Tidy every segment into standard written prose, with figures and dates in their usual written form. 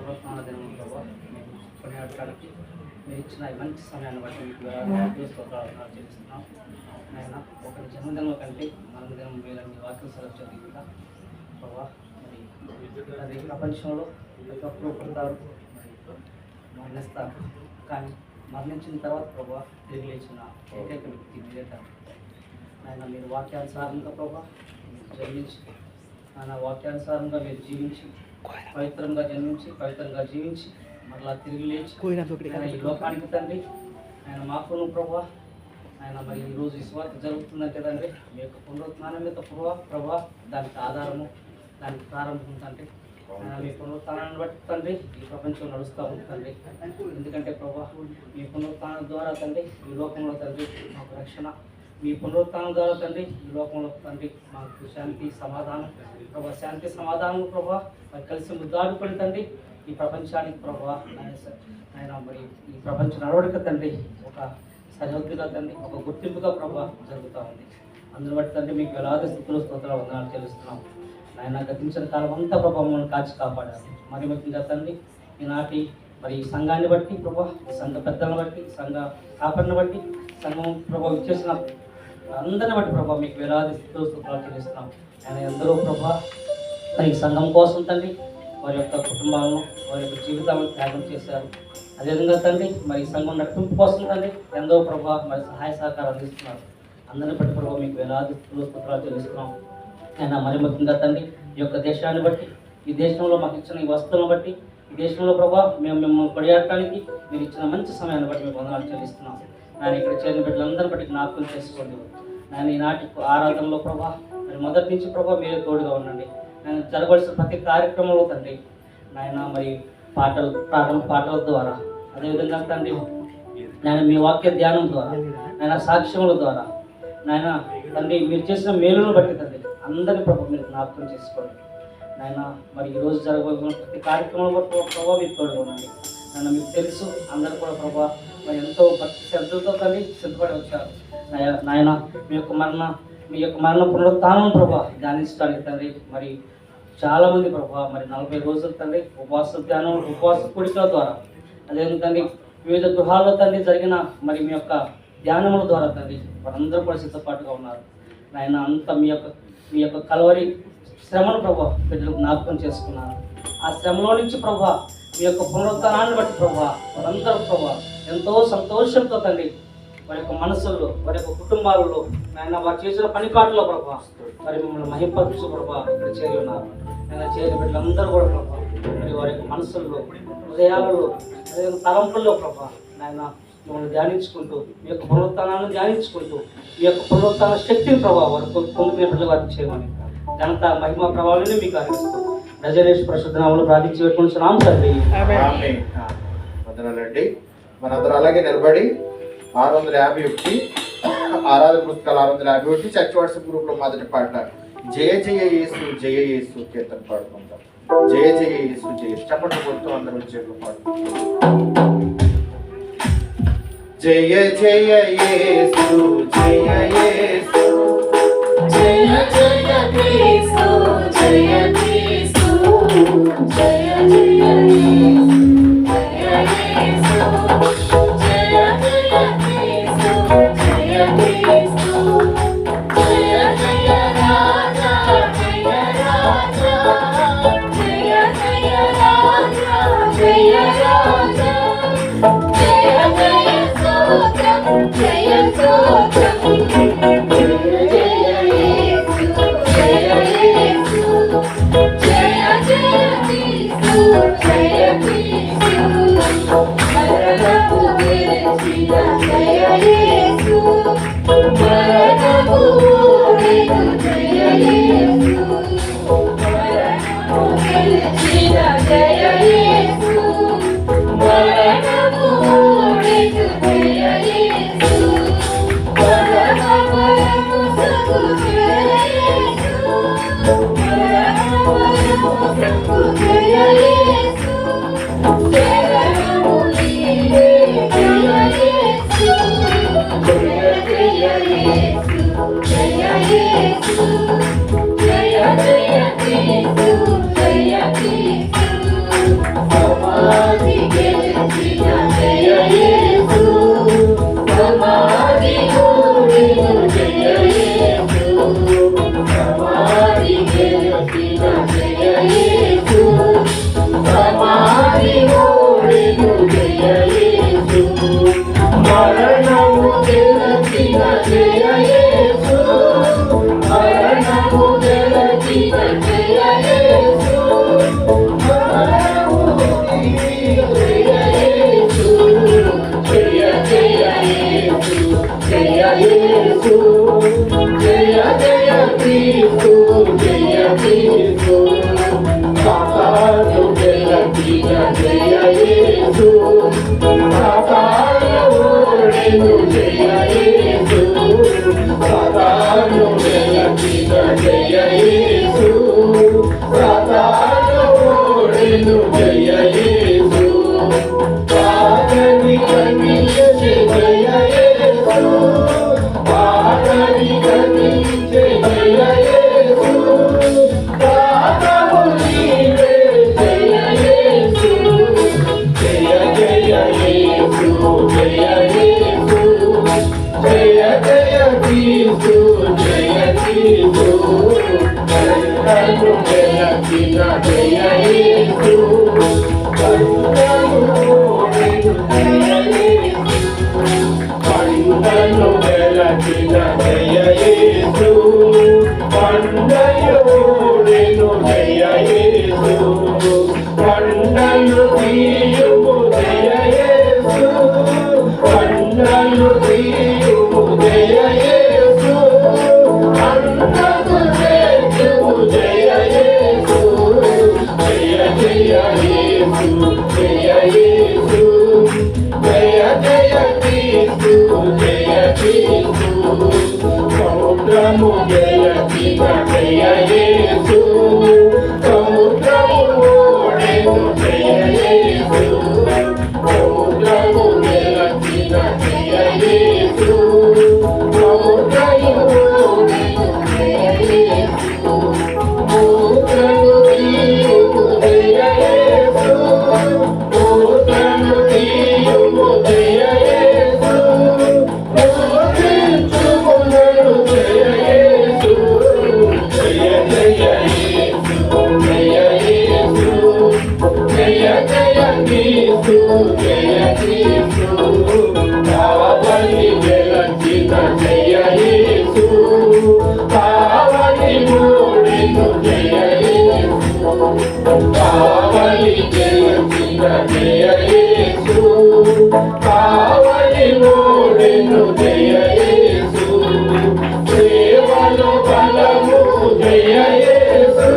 పునరుత్థాన దినం ప్రభావ మేము కొనియాడటానికి మీరు ఇచ్చిన ఈ మంచి సమయాన్ని బట్టి మీకు స్తోత్రాలు చెల్లిస్తున్నాం. ఆయన ఒకరి జన్మదినం కంటే మరణదినం మేలని వాక్యం సెలవు చదివిగా ప్రభావ మరి ప్రపంచంలో ఒకప్పుడు పుడతారు మరణిస్తారు, కానీ మరణించిన తర్వాత ప్రభావ తిరిగి లేచిన ఏకైక వ్యక్తి మీరేట. ఆయన మీరు వాక్యానుసారంగా ప్రభావ జన్మించి ఆయన వాక్యానుసారంగా మీరు జీవించి పవిత్రంగా జన్మించి పవిత్రంగా జీవించి మరలా తిరిగి లేచి ఆయన ఈ లోకానికి తండ్రి ఆయన మాకును ప్రభావ ఆయన మరి ఈరోజు ఈ స్వార్థ జరుగుతుందంటే తండ్రి మీ యొక్క పునరుత్థానం మీద ప్రభావ దానికి ఆధారము దానికి ప్రారంభం తండ్రి మీ పునరుత్థానాన్ని బట్టి తండ్రి ఈ ప్రపంచం నడుస్తూ ఉంది తండ్రి. ఎందుకంటే ప్రభావ మీ పునరుత్థానం ద్వారా తండ్రి ఈ లోకంలో తండ్రి మాకు రక్షణ, మీ పునరుత్థానం ద్వారా తండ్రి ఈ లోకంలో తండ్రి మాకు శాంతి సమాధానం ప్రభావ, శాంతి సమాధానం ప్రభావ మరి కలిసి ముద్దాడుకొని తండ్రి ఈ ప్రపంచానికి ప్రభావ ఆయన మరి ఈ ప్రపంచ నడవడిక తండ్రి ఒక సరిహద్దుగా తండ్రి ఒక గుర్తింపుగా ప్రభావ జరుగుతూ ఉంది. అందుని బట్టి తండ్రి మీకు వేలాది స్థితులు స్తోత్రాలు వందనాలు చెల్లిస్తున్నాం. ఆయన గతించిన కాలం అంతా ప్రభావం కాచి కాపాడారు. మరి ముఖ్యంగా తండ్రి ఈనాటి మరి ఈ సంఘాన్ని బట్టి ప్రభావ, సంఘ పెద్దలను బట్టి, సంఘ కాపరిని బట్టి, సంఘం ప్రభావం ఇచ్చేసిన అందరిని బట్టి ప్రభావ మీకు వేలాది స్థితులు స్తోత్రాలు చెల్లిస్తున్నాం. ఆయన ఎందరో ప్రభావ మరి సంఘం కోసం తండ్రి వారి యొక్క కుటుంబాలను వారి యొక్క జీవితాలను త్యాగం చేశారు. అదేవిధంగా తండ్రి మరి సంఘం నడిపింపు కోసం తండ్రి ఎంతో ప్రభావ మరి సహాయ సహకారం అందిస్తున్నారు. అందరిని బట్టి ప్రభావ మీకు వేలాది స్తోత్రాలు చెల్లిస్తున్నాం. ఆయన మరి ముఖ్యంగా తండ్రి ఈ యొక్క దేశాన్ని బట్టి, ఈ దేశంలో మాకు ఇచ్చిన ఈ వస్తువులను బట్టి, ఈ దేశంలో ప్రభావ మేము మిమ్మల్ని కొనియాడటానికి మీరు ఇచ్చిన మంచి సమయాన్ని బట్టి మేము వందనాలు చెల్లిస్తున్నాం. నేను ఇక్కడ చేరిన బిడ్డలందరి బట్టి జ్ఞాపకం చేసుకోండి. నేను ఈనాటి ఆరాధనలో ప్రభావ మరి మొదటి నుంచి ప్రభావ మీరే తోడుగా ఉండండి. నేను జరగవలసిన ప్రతి కార్యక్రమంలో తండ్రి నాయన మరి ప్రారంభ పాటల ద్వారా, అదేవిధంగా తండ్రి నేను మీ వాక్య ధ్యానం ద్వారా, నాయన సాక్ష్యముల ద్వారా, నాయన తండ్రి మీరు చేసిన మేలును బట్టి తండ్రి అందరి ప్రభావ మీరు జ్ఞాపకం చేసుకోండి. నాయన మరి ఈరోజు జరగబోతున్న ప్రతి కార్యక్రమంలో ప్రభావ మీరు తోడుగా ఉండండి. నన్ను మీకు తెలుసు అందరూ కూడా ప్రభావ మరి ఎంతో భక్తి శ్రద్ధలతో తండ్రి సిద్ధపడి వచ్చారు. నాయన మీ యొక్క మరణ పునరుత్థానం ప్రభావ ధ్యానించడానికి తండ్రి మరి చాలామంది ప్రభావ మరి 40 రోజులు తండ్రి ఉపవాస కూడికల ద్వారా, అదేవిధంగా తండ్రి వివిధ గృహాల్లో తండ్రి జరిగిన మరి మీ యొక్క ధ్యానముల ద్వారా తండ్రి వారందరూ కూడా సిద్ధపాటుగా ఉన్నారు. నాయన అంతా మీ యొక్క కలవరి శ్రమను ప్రభావ బిడ్డలు జ్ఞాపకం చేసుకున్నారు. ఆ శ్రమలో నుంచి ప్రభావ మీ యొక్క పునరుత్థానాన్ని బట్టి ప్రభావ వారందరూ ప్రభావ ఎంతో సంతోషంతో తండ్రి వారి యొక్క మనసుల్లో, వారి యొక్క కుటుంబాలలో, ఆయన వారు చేసిన పనిపాట్లో ప్రభావ మరి మిమ్మల్ని మహింపరచు ప్రభావ ఇక్కడ చేరి ఉన్నారు. ఆయన చేరిన బిడ్డలందరూ కూడా ప్రభావ మరి వారి యొక్క మనసుల్లో, హృదయాలలో, తలంపుల్లో ప్రభావ నాయన మిమ్మల్ని ధ్యానించుకుంటూ, మీ యొక్క పునరుత్థానాన్ని ధ్యానించుకుంటూ, మీ యొక్క పునరుత్థాన శక్తిని ప్రభావ వారు పొందుకునే బిడ్డలు వారికి చేయమని ఘనత మహిమ ప్రభావాలని మీకు అందిస్తూ నజరేష్ పరిశుద్ధనామములో ప్రార్థించి పెట్టుకుంటున్నాం తండ్రి. వందనాలండి. మనందరూ అలాగే నిలబడి 651 ఆరాధన పుస్తకాలు 651 చర్చ్ వాట్సాప్ గ్రూప్ లో మొదటి పాట జయ జయ యేసు జయ యేసు కీర్తన పాడుకుందాం. జయ జయ యేసు జయ చప్పట్లు కొడుతూ అందరూ చేతులు పాడుకుంటాం. జయ జయ యేసు జయ యేసు జయ జయ క్రీస్తు జయ క్రీస్తు జయ జయ యేసు జయ యేసు జయ జయ క్రీస్తు జయ క్రీస్తు జయ జయ రాజా జయ రాజా జయ జయ రాజా జయ రాజా జయ జయ స్తోత్రం జయ స్తోత్రం జయ జయ యేసు జయ యేసు జయ జయ క్రీస్తు జయ క్రీస్తు మరణము గెలిచిన జయ యేసు మరణము ఓడెను జయ యేసు మరణము గెలిచిన జయ యేసు మరణము ఓడెను జయ యేసు వెలసిన జయ యేసు సాతాను ఓడెను జయ యేసు సాతాను వెలసిన జయ యేసు సాతాను ఓడెను జయ యేసు పాదని కనిపించే జయ యేసు పాదని కనిపించే జయ యేసు పాదము నీవే జయ యేసు జయ జయ యేసు జయ యేసు జయ జయ క్రీస్తు జయ క్రీస్తు కరుణను వెలసిన జయ యేసు కరుణను వెలసిన జయ యేసు పండయోడెను జయ యేసు పండలు తీయుము జయ యేసు పండలు తీయుము జయ యేసు అన్నకు చేయుము జయ యేసు జయ జయ యేసు జయ యేసు జయ జయ క్రీస్తు జయ క్రీస్తు సముద్రము గెలచిన జయ యేసు సముద్రము ఓడెను జయ యేసు సముద్రము గెలచిన జయ యేసు సముద్రము ఓడెను జయ యేసు సముద్రము తీయుము జయ యేసు సముద్రము తీయుము జయ యేసు మోక్షించుకొనెను జయ యేసు జయ జయ యేసు జయ యేసు జయ జయ క్రీస్తు జయ క్రీస్తు కావలి వెలసిన జయ యేసు కావలి ఓడెను జయ యేసు కావలి వెలసిన జయ యేసు కావలి ఓడెను జయ యేసు సేవలో బలము జయ యేసు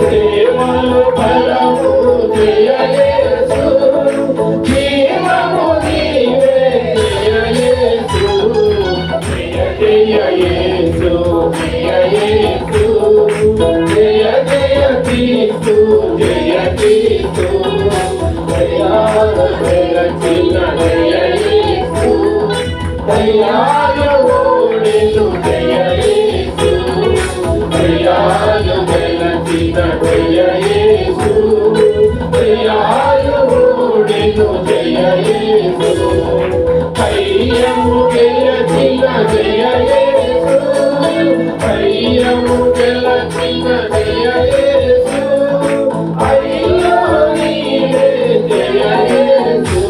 సేవలో బలము జయ యేసు జీవము నీవే జయ యేసు జయ జయ యేసు జయ యేసు జయ జయ క్రీస్తు జయ క్రీస్తు దయాలు వెలసిన జయ యేసు దయాలు ఓడెను జయ యేసు దయాలు వెలసిన జయ యేసు దయాలు ఓడెను జయ యేసు కయ్యము గెలచిన జయ యేసు కయ్యము గెలచిన జయ యేసు అయ్యో నీవే జయ యేసు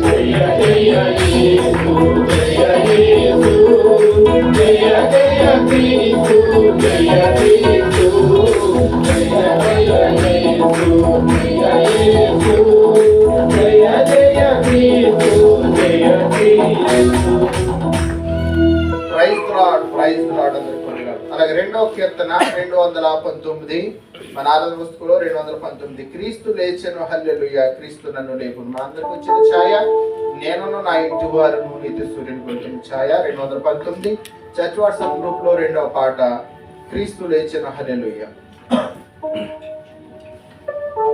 జయ జయ యేసు జయ యేసు జయ జయ క్రీస్తు జయ క్రీస్తు జయ జయ యేసు జయ యేసు జయ జయ క్రీస్తు జయ క్రీస్తు. ప్రైజ్ లార్డ్ అందరికీ వందనాలు. అలాగే రెండవ కీర్తన 219 మన ఆరాధన పుస్తకంలో 219 క్రీస్తు లేచెను హల్లెలూయా క్రీస్తు నన్ను లేపును. మన అందరికి వచ్చిన ఛాయ నేనును నా ఇంటి వారును నీతి సూర్యుని కొలిచిన ఛాయ 219 చర్చ్ వాట్సాప్ గ్రూప్ లో రెండవ పాట క్రీస్తు లేచెను హల్లెలూయా.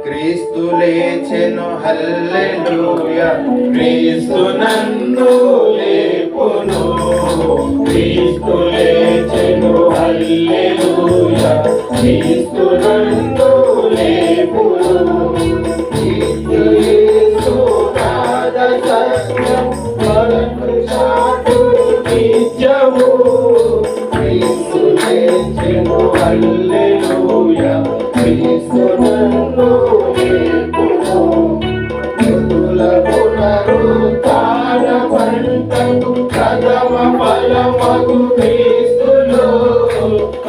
క్రీస్తు లేచెను హల్లెలూయా క్రీస్తు నన్ను లేపును క్రీస్తు లేచెను హల్లెలూయా క్రీస్తు నన్ను లేపును క్రీస్తు యేసు నాద సత్యం మనకు చాటు నిత్యము క్రీస్తు లేచెను హల్లెలూయా క్రీస్తు నన్ను లేపును యుతుల పునరుత్థాన పంటకు ప్రథమ ఫలమగు క్రీస్తులో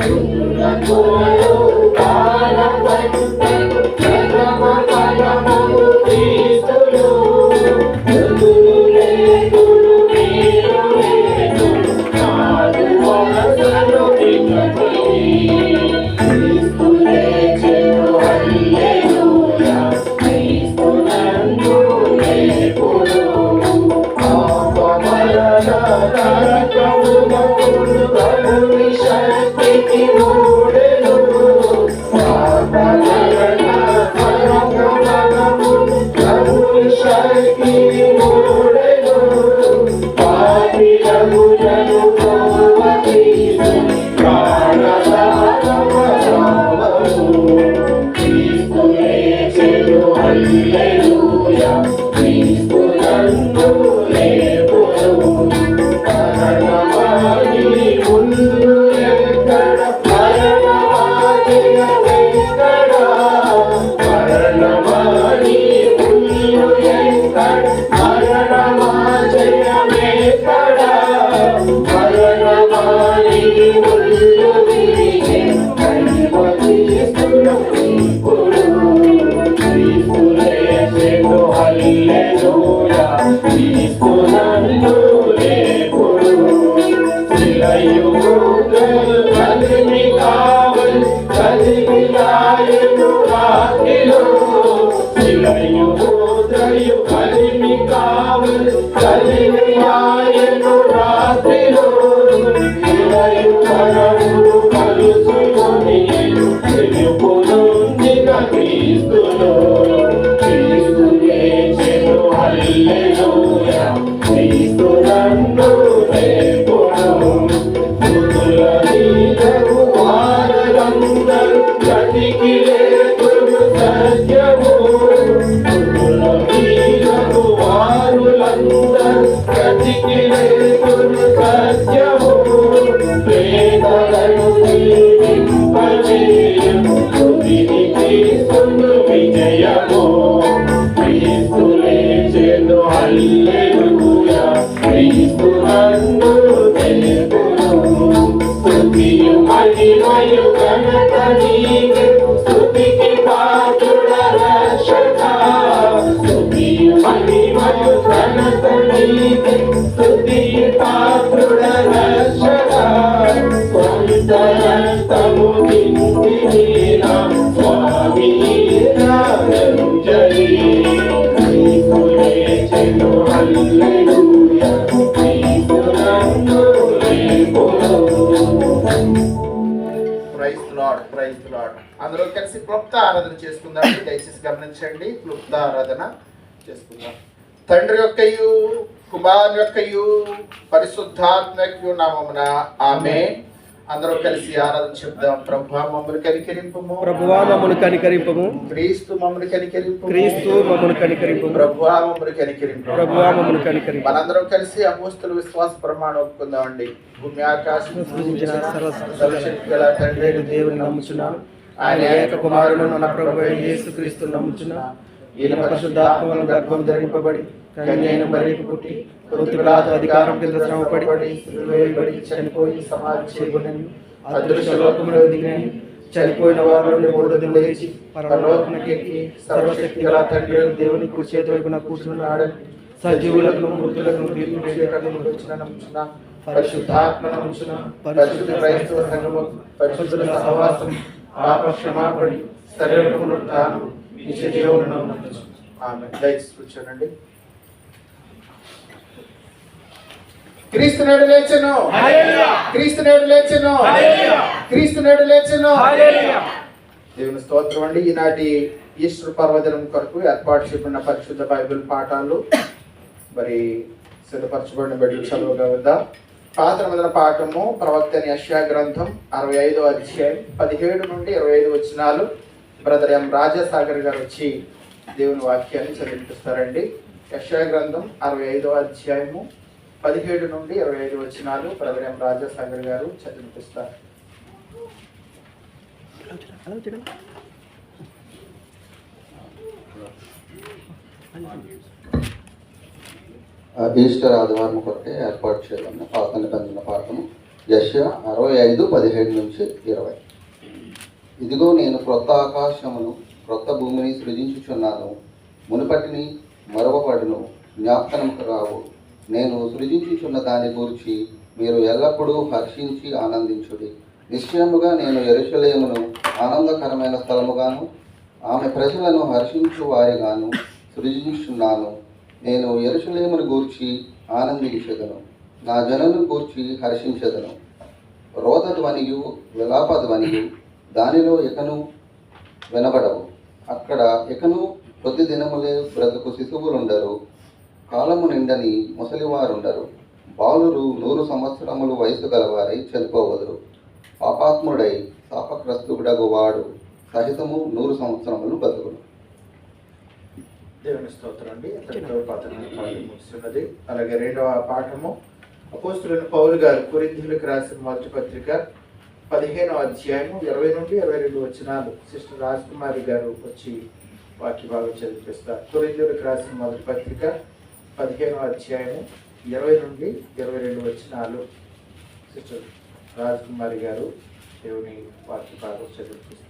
యుతుల పునరుత్థాన పంటకు హల్లెలూయా క్రీస్తు నందు లేపును మరణమాని ముందు ఎక్కడ మరణమాజయమెక్కడ మరణమాని ముందు ఎక్కడ మరణమాజయమెక్కడ మరణమాని ముందు తిరిగే కనిపడిస్తున్న ఇప్పుడు క్రీస్తు లేచెను హల్లెలూయా క్రీస్తు నందు లేపును కలిమి కావల్ కలిమియాయను రాత్రిలో శిలయు ముద్రయు కలిమి కావల్ కలిమియాయను రాత్రిలో శిలయు పరములు కలుసుకొని తెలుపునుందిన క్రీస్తులో క్రీస్తు లేచెను హల్లెలూయా క్రీస్తు నందు లేపును వారందరూ గతికి లేకును సత్యము వారులందరూ గతికి లేకును సత్యము వేదలను దీవింపజేయము క్రీస్తును విజయము క్రీస్తు లేచెను హల్లెలూయా క్రీస్తు నందు లేపును స్తుతియు మహిమయు ఘనత నీకే స్తుతికి పాత్రుడ రక్షక స్తుతియు మహిమయు ఘనత నీకే స్తుతికి పాత్రుడ రక్షక కొంత రక్తము దింపినా స్వామి రాజంజలి క్రీస్తు లేచెను హల్లెలూయా క్రీస్తు నందు లేపును ప్రైజ్ లార్డ్ అందరూ కలిసి క్లుప్త ఆరాధన చేసుకుందాం. దయచేసి గమనించండి, క్లుప్త ఆరాధన చేసుకుందాం. తండ్రి యొక్కయు కుమారుని యొక్కయు పరిశుద్ధాత్మ యొక్క నామమున ఆమేన్. అందరూ కలిసి ఆరాధన చెప్దాం. ప్రభువా మమ్మల్ని కనికరింపుము, ప్రభువా మమ్మల్ని కనికరింపుము, క్రీస్తు మమ్మల్ని కనికరింపుము, క్రీస్తు మమ్మల్ని కనికరింపుము, ప్రభువా మమ్మల్ని కనికరింపుము, ప్రభువా మమ్మల్ని కనికరింపుము. మనందరం కలిసి అపోస్తుల విశ్వాస ప్రమాణం ఒప్పుకుందామండి. భూమి ఆకాశం సృజించిన సర్వశక్తి గల తండ్రి దేవుని నమ్ముచున్నాను. ఆయన ఏక కుమారుడు మన ప్రభువైన యేసుక్రీస్తు నమ్ముచున్నాను. ఈయన పరిశుద్ధాత్మ వలన గర్భం ధరింపబడి కన్యైన మరియకు పుట్టి పొంతి పిలాతు అధికారం కింద శ్రమపడి వేయబడి చనిపోయి సమాధి చేయబడినని అదృశ్య లోకములో దిగినని చనిపోయిన వారి నుండి మూడో దినం లేచి పరలోకమునకెక్కి సర్వశక్తి గల తండ్రి దేవుని కుడి చేతి వైపున కూర్చున్నాడని సజీవులకు మృతులకు తీర్పు చేయడానికి వచ్చిన నమ్ముచున్నాను. పరిశుద్ధాత్మ నమ్ముచున్నాను. పరిశుద్ధ క్రైస్తవ సంఘము, పరిశుద్ధుల సహవాసం, పాప క్షమాపణ, శరీర పునరుత్థానం, నిత్య జీవమును నమ్ముచున్నాను. ఆమేన్. దయచేసి కూర్చోనండి. క్రీస్తు నేడు లేచెను, క్రీస్తు నేడు లేచెను, క్రీస్తు నేడు లేచెను. దేవుని స్తోత్రం అండి. ఈనాటి ఈస్టర్ పర్వదినం కొరకు ఏర్పాటు చేయబడిన పరిశుద్ధ బైబిల్ పాఠాలు మరి సిద్ధపరచబడిన బిడ్డలు చదువుగా వద్దా. పాత నిబంధన పాఠము ప్రవక్త యెషయా గ్రంథం 65వ అధ్యాయం 17 నుండి 25 వచనాలు బ్రదర్ ఎం రాజాసాగర్ గారు వచ్చి దేవుని వాక్యాన్ని చదివిపిస్తారండి. యెషయా గ్రంథం 65వ అధ్యాయము 17 నుండి 25 వచనాలు బ్రదర్ ఎం రాజాసాగర్ గారు చదివిపిస్తారు. ఈస్టర్ ఆదివారం కొరకే ఏర్పాటు చేయబడిన పాత నిబంధన పాఠము యెషయా 65:17 నుంచి 20. ఇదిగో నేను క్రొత్త ఆకాశమును క్రొత్త భూమిని సృజించుచున్నాను, మునుపటిని మరవబడును, జ్ఞాపకముకు రావు. నేను సృజించుచున్న దాని గురించి మీరు ఎల్లప్పుడూ హర్షించి ఆనందించుడి. నిశ్చయముగా నేను యెరూషలేమును ఆనందకరమైన స్థలముగాను ఆమె ప్రజలను హర్షించు వారిగాను సృజించుచున్నాను. నేను యెరూషలేమును గూర్చి ఆనందించెదను, నా జనులను గూర్చి హర్షించెదను. రోదధ్వనియు విలాపధ్వనియు దానిలో ఇకను వినబడవు. అక్కడ ఇకను కొద్ది దినములే బ్రతుకు శిశువులుండరు, కాలము నిండని ముసలివారుండరు. బాలురు 100 సంవత్సరములు వయసు గలవారై చనిపోవదురు. పాపాత్ముడై శాపగ్రస్తుడగు వాడు సహితము 100 సంవత్సరములు బతుకును. దేవుని స్తోత్రం అండి. ఎంతటితో పాఠం ముగిస్తున్నది. అలాగే రెండవ పాఠము అపోస్తులైన పౌలు గారు కొరింథీయులకు రాసిన మొదటి పత్రిక 15వ అధ్యాయము 20 నుండి 22 వచనాలు సిస్టర్ రాజ్ కుమారి గారు వచ్చి వాక్య భాగం చదివిస్తారు. కొరింథీయులకు రాసిన మొదటి పత్రిక 15వ అధ్యాయము 20 నుండి 22 వచనాలు సిస్టర్ రాజ్ కుమారి గారు దేవుని వాక్య భాగం చదివిస్తారు.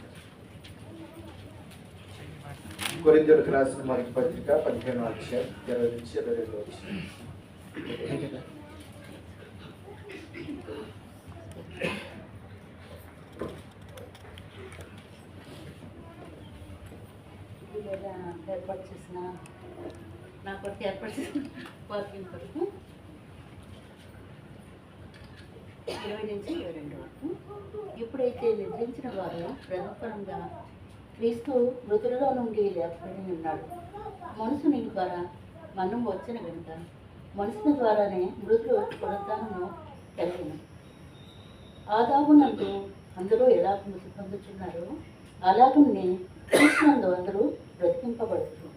కొరింథీయులకు రాసిన మొదటి పత్రిక 15వ అధ్యాయం 20 నుంచి 22 వచనాలు. ఏర్పాటు చేసిన నా కొరకు ఏర్పాటు చేసిన వాకింగ్ కొరకు 20 నుంచి 22 వరకు. ఇప్పుడైతే నిద్రించిన వారు ప్రధానంగా క్రీస్తు మృతులలో నుండి లేపబడి ఉన్నాడు. మనసుని ద్వారా మనం వచ్చిన కనుక మనసుని ద్వారానే మృతులు పునరుద్ధానము కలిగిన ఆదామునందు అందరూ ఎలా మృతి పొందుతున్నారు అలాగనే క్రీస్తునందు అందరూ బ్రతికింపబడుతున్నారు.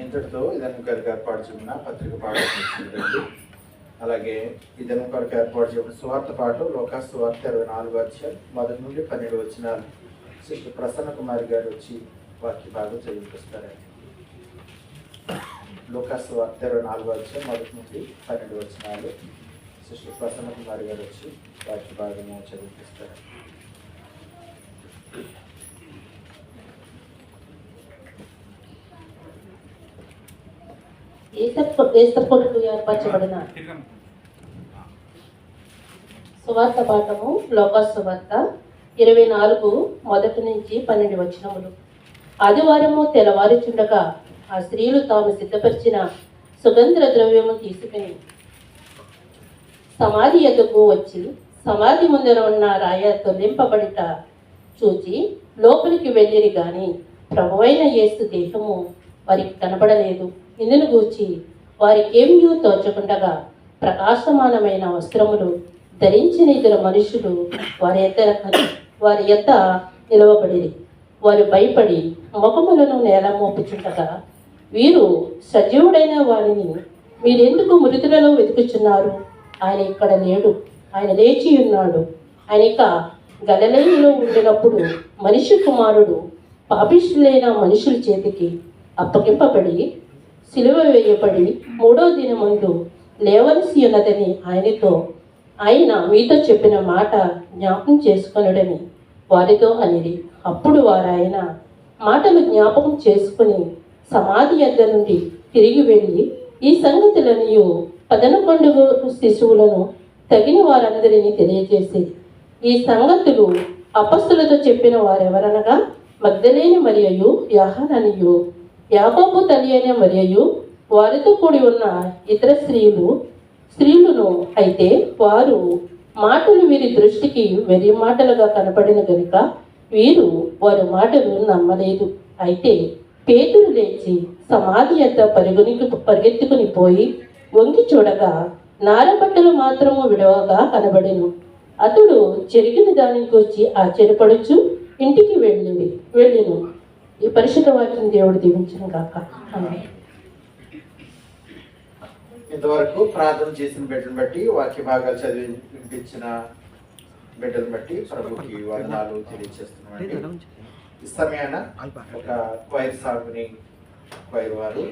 ఇంతటితో ఇదను కొరకు ఏర్పాటు చేయమన్న పత్రిక పాఠం చేస్తుందండి. అలాగే ఇదను కొరకు ఏర్పాటు చేయమన్న సువార్త పాఠం లోకా సువార్త 24వ అధ్యాయం 1 నుండి 12 వచనాలు సిస్టర్ ప్రసన్న కుమారి గారు వచ్చి వాక్య భాగం చదివిస్తారండి. లోకా సువార్త 24వ అధ్యాయం 1 నుండి 12 వచనాలు సిస్టర్ ప్రసన్న కుమారి గారు వచ్చి వాక్య భాగము చదివిస్తారు. ఏస్తప్పటికి ఏర్పరచబడిన సువార్త పాఠము లోకా సువార్త 24 1 నుంచి 12 వచనములు. ఆదివారము తెల్లవారుచుండగా ఆ స్త్రీలు తాము సిద్ధపరిచిన సుగంధ ద్రవ్యము తీసుకుని సమాధి ఎదుకు వచ్చి సమాధి ముందర ఉన్న రాయ తొలగింపబడిట చూచి లోపలికి వెళ్ళిరి గాని ప్రభువైన యేసు దేహము వారికి కనబడలేదు. ఇందును గూర్చి వారికేమీ తోచకుండగా ప్రకాశమానమైన వస్త్రములు ధరించిన 2 మనుషులు వారి యొద్ద నిలవబడిరి. వారు భయపడి ముఖములను నేల మోపుచుండగా వీరు సజీవుడైన వారిని మీరెందుకు మృతులలో వెతుకుచున్నారు? ఆయన ఇక్కడ లేడు, ఆయన లేచి ఉన్నాడు. ఆయన ఇక గలిలయలో ఉండినప్పుడు మనిషి కుమారుడు పాపిష్ఠులైన మనుషుల చేతికి అప్పగింపబడి సిలువ వేయబడి 3వ దినమందు లేవలసి ఉన్నదని ఆయన మీతో చెప్పిన మాట జ్ఞాపకం చేసుకొనుడని వారితో అనిది. అప్పుడు వారు ఆయన మాటలు జ్ఞాపకం చేసుకుని సమాధి యొద్ద నుండి తిరిగి వెళ్ళి ఈ సంగతులని 11 శిశువులను తగిన వారందరినీ తెలియజేసేది. ఈ సంగతులు అపస్తులతో చెప్పిన వారెవరనగా మగ్దలేని మరియయు యోహాననియు యాకోబు తల్లి అయిన మరియయు వారితో కూడి ఉన్న ఇతర స్త్రీలను. అయితే వారు మాటలు వీరి దృష్టికి వెర్రి మాటలుగా కనపడిన గనుక వారి మాటలు నమ్మలేదు. అయితే పేతురు లేచి సమాధి యొద్ద పరిగెత్తుకుని పోయి వంగి చూడగా నారబట్టలు మాత్రము విడవగా కనబడెను. అతడు జరిగిన దాని గురించి ఆశ్చర్యపడుచు ఇంటికి వెళ్ళెను. ఈ పరిశుద్ధ వాక్యం దేవుడు దీవించును గాక. ఆమేన్. ఇంతవరకు ప్రార్థన చేసిన బిడ్డను బట్టి వాక్య భాగాలు చదివి వినిపించిన బిడ్డను బట్టి ప్రభుకి వందనాలు తెలియజేస్తున్నామండి. ఈ సమయాన ఒక క్వైర్ సాంగ్ని క్వైర్ వారు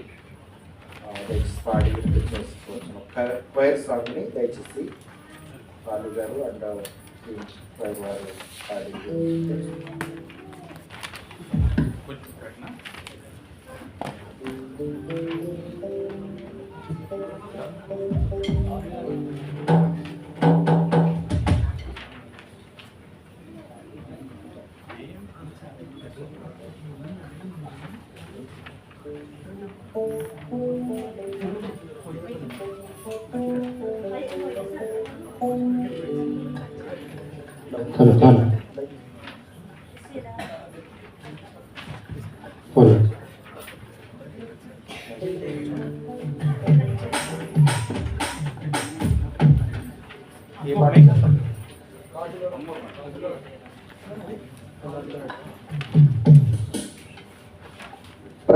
దయచేసి పాడి వినిపించేసుకోవచ్చు. క్వైర్ సాంగ్ని దయచేసి బాలు గారు అండ్ క్వైర్ వారు పాడి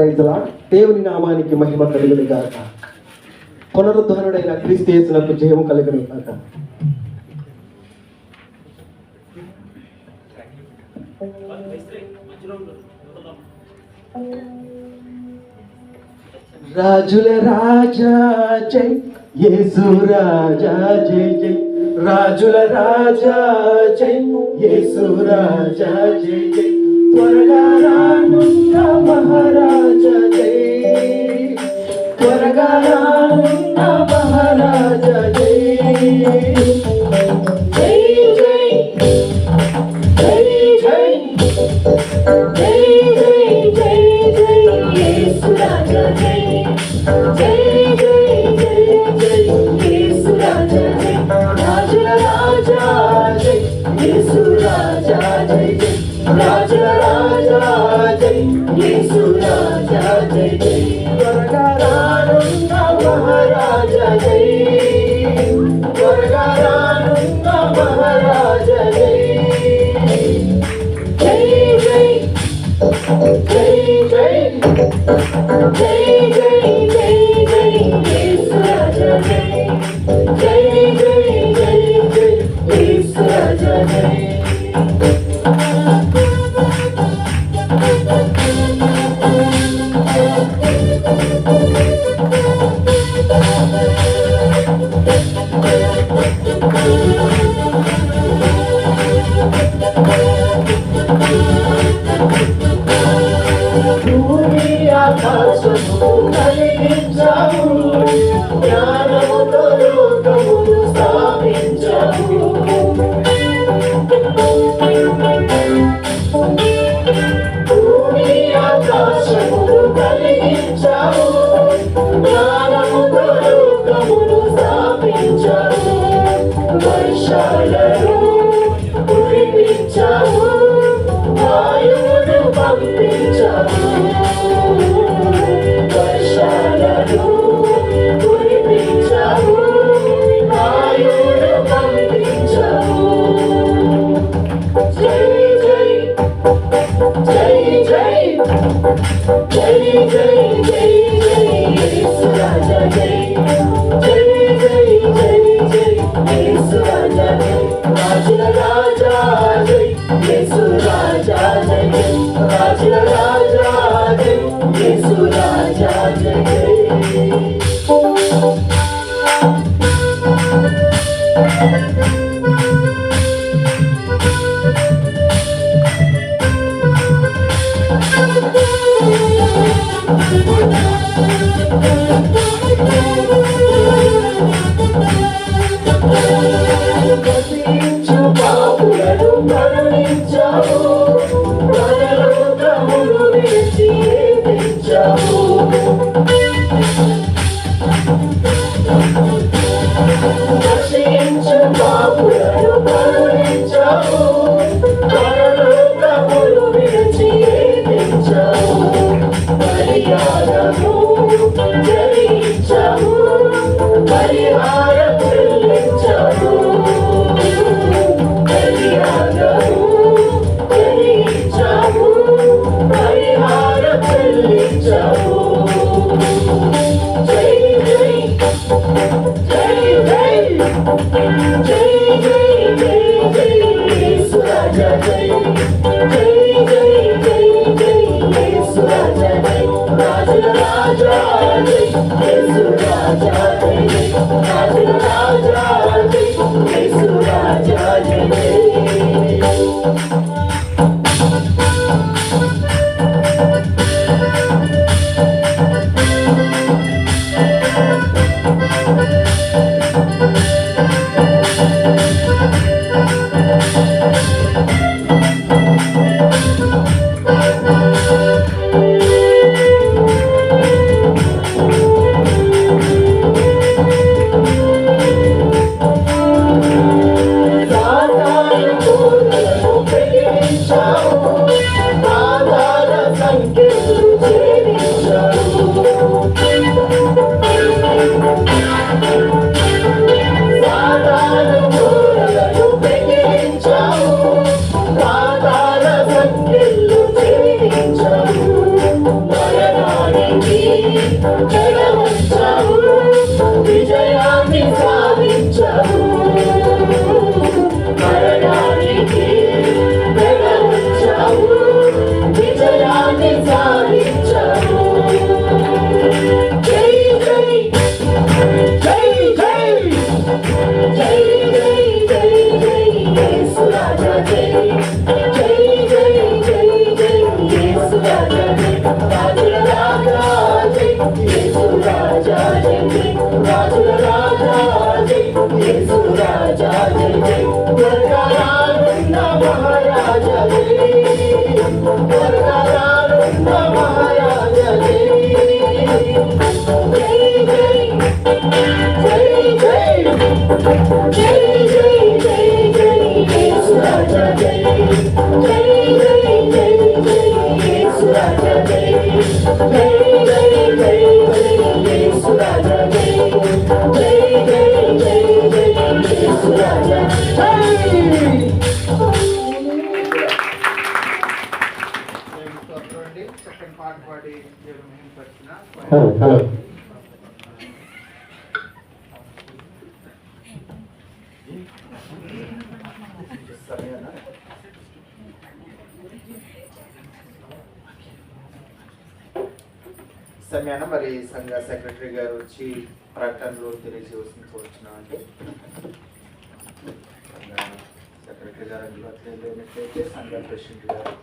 ప్రైజ్లా దేవుని నామానికి మహిమ కలుగును గాక. పునరుద్ధరణుడైన క్రీస్తు యేసునకు జయము కలుగును గాక. రాజుల రాజా జై యేసు రాజా జై జై. రాజుల రాజా జై యేసు రాజా జై జై. త్వరగా రానున్న మహారాజా జై. త్వరగా రానున్న మహారాజా జై. జై జై జై జై జై జై జై యేసు రాజా జై. జై జై జై జై యేసు రాజా జై. రాజుల రాజా జై యేసు రాజా జై జై. రాజుల రాజా జై యేసు రాజా జై జై. త్వరగా రానున్న మహారాజా జై. త్వరగా రానున్న మహారాజా జై. జై జై జై జై జై జై జై జై యేసు రాజా జై. జై జై జై జై యేసు రాజా జై. భూమి ఆకాశము కలిగించావు, జ్ఞానముతో లోకమును స్థాపించావు. భూమి ఆకాశమును కలిగించావు, జ్ఞానముతో లోకమును స్థాపించావు. వర్షాలను కురిపించావు, వాయువును పంపించావు. వర్షాలను కురిపించావు, వాయువును పంపించావు. జై జై జై జై జై జై జై జై యేసు రాజా జై. జై జై జై జై యేసు రాజా జై. రాజుల రాజా జై యేసు రాజా జై జై. రాజుల రాజా జై యేసు రాజా జై జై. ప్రతించు పాపులను కరుణించావు, పరలోకమును విడిచి తెచ్చావు. ప్రతించు పాపులను కరుణించావు, పరలోకమును విడిచి తెచ్చావు. పరిహారము జరిగించావు, పరిహారం చెల్లించావు. పరిహారము జరిగించావు, పరిహారం చెల్లించావు. జై జై జై జై జై జై జై జై యేసు రాజా జై. జై జై జై జై యేసు రాజా జై. రాజుల రాజా జై యేసు రాజా జై జై. రాజుల రాజా జై యేసు రాజా జై జై. మరణాల చక్కని పాట పాడి దేవుని మహిమపరిచిన సమయాన మరి సంఘ సెక్రటరీ గారు వచ్చి ప్రకటనలు తెలియజేసిన అంటే సెక్రటరీ గారు అందుబాటులో లేనట్లయితే సంఘ ప్రెసిడెంట్ గారు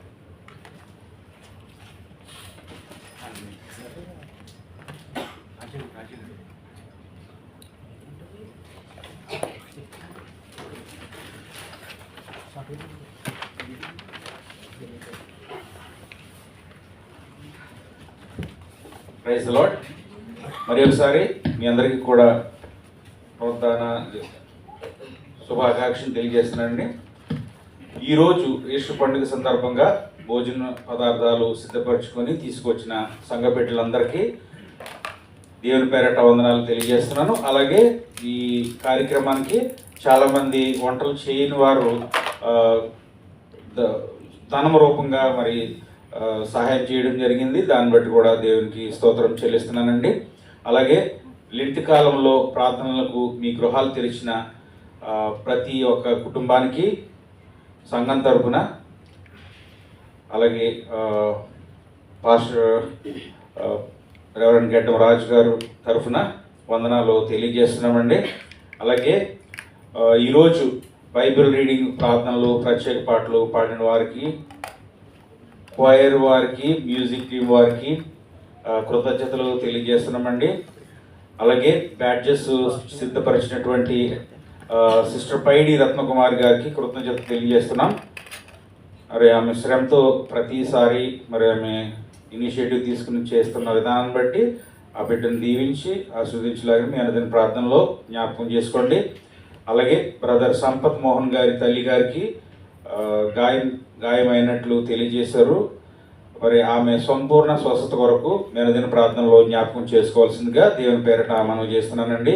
ప్రైజ్ ది లార్డ్. మరి ఒకసారి మీ అందరికీ కూడా నూతన శుభాకాంక్షలు తెలియజేస్తున్నానండి. ఈరోజు ఈస్టర్ పండుగ సందర్భంగా భోజన పదార్థాలు సిద్ధపరచుకొని తీసుకొచ్చిన సంఘ బిడ్డలందరికీ దేవుని పేరట వందనాలు తెలియజేస్తున్నాను. అలాగే ఈ కార్యక్రమానికి చాలామంది వంటలు చేయని వారు ధనము రూపంగా మరి సహాయం చేయడం జరిగింది. దాన్ని బట్టి కూడా దేవునికి స్తోత్రం చెల్లిస్తున్నానండి. అలాగే లింటి కాలంలో ప్రార్థనలకు మీ గృహాలు తెరిచిన ప్రతి ఒక్క కుటుంబానికి సంఘం తరపున, అలాగే పాస్టర్ రెవరెండ్ గడ్డం రాజు గారు తరఫున వందనాలు తెలియజేస్తున్నామండి. అలాగే ఈరోజు బైబిల్ రీడింగ్ ప్రార్థనలు, ప్రత్యేక పాటలు పాడిన వారికి, క్వైర్ వారికి, మ్యూజిక్ టీం వారికి కృతజ్ఞతలు తెలియజేస్తున్నామండి. అలాగే బ్యాడ్జెస్ సిద్ధపరిచినటువంటి సిస్టర్ పైడి రత్నకుమారి గారికి కృతజ్ఞతలు తెలియజేస్తున్నాం. మరి ఆమె శ్రమతో ప్రతిసారి మరి ఆమె ఇనిషియేటివ్ తీసుకుని చేస్తున్న విధానాన్ని బట్టి ఆ బిడ్డను దీవించి ఆశీర్వదించలాగా మీ అనుదిన ప్రార్థనలో జ్ఞాపకం చేసుకోండి. అలాగే బ్రదర్ సంపత్ మోహన్ గారి తల్లి గారికి గాయమైనట్లు తెలియజేశారు. మరి ఆమె సంపూర్ణ స్వస్థత కొరకు మీ అనుదిన ప్రార్థనలో జ్ఞాపకం చేసుకోవాల్సిందిగా దేవుని పేరట మనవి చేస్తున్నానండి.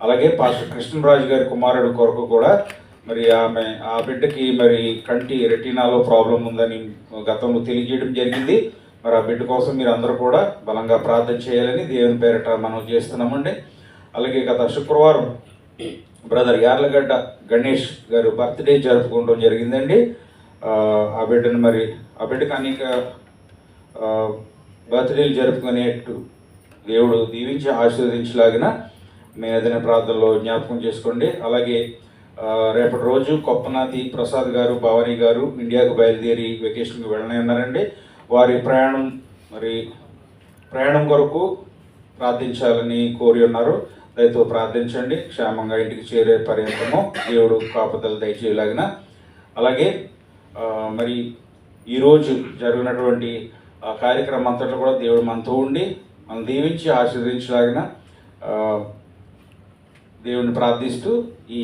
అలాగే పాస్టర్ కృష్ణరాజు గారి కుమారుడు కొరకు కూడా మరి ఆ బిడ్డకి మరి కంటి రెటీనాలో ప్రాబ్లం ఉందని గతంలో తెలియజేయడం జరిగింది. మరి ఆ బిడ్డ కోసం మీరు అందరూ కూడా బలంగా ప్రార్థన చేయాలని దేవుని పేరట మనం చేస్తున్నామండి. అలాగే గత శుక్రవారం బ్రదర్ యార్లగడ్డ గణేష్ గారు బర్త్డే జరుపుకోవడం జరిగిందండి. ఆ బిడ్డను మరి ఆ బిడ్డకు అనేక బర్త్డేలు జరుపుకునేట్టు దేవుడు దీవించి ఆశీర్వదించలాగిన మీ ఏదైనా ప్రార్థనలో జ్ఞాపకం చేసుకోండి. అలాగే రేపటి రోజు కొప్పనాతి ప్రసాద్ గారు, భవానీ గారు ఇండియాకు బయలుదేరి వెకేషన్కి వెళ్ళనే ఉన్నారండి. వారి ప్రయాణం కొరకు ప్రార్థించాలని కోరి ఉన్నారు. దయతో ప్రార్థించండి. క్షేమంగా ఇంటికి చేరే పర్యంతము దేవుడు కాపుదలు దయచేయలాగిన. అలాగే మరి ఈరోజు జరిగినటువంటి కార్యక్రమం అంతట్లో కూడా దేవుడు మనతో ఉండి మనం దీవించి ఆశీర్వదించలాగిన దేవుని ప్రార్థిస్తూ ఈ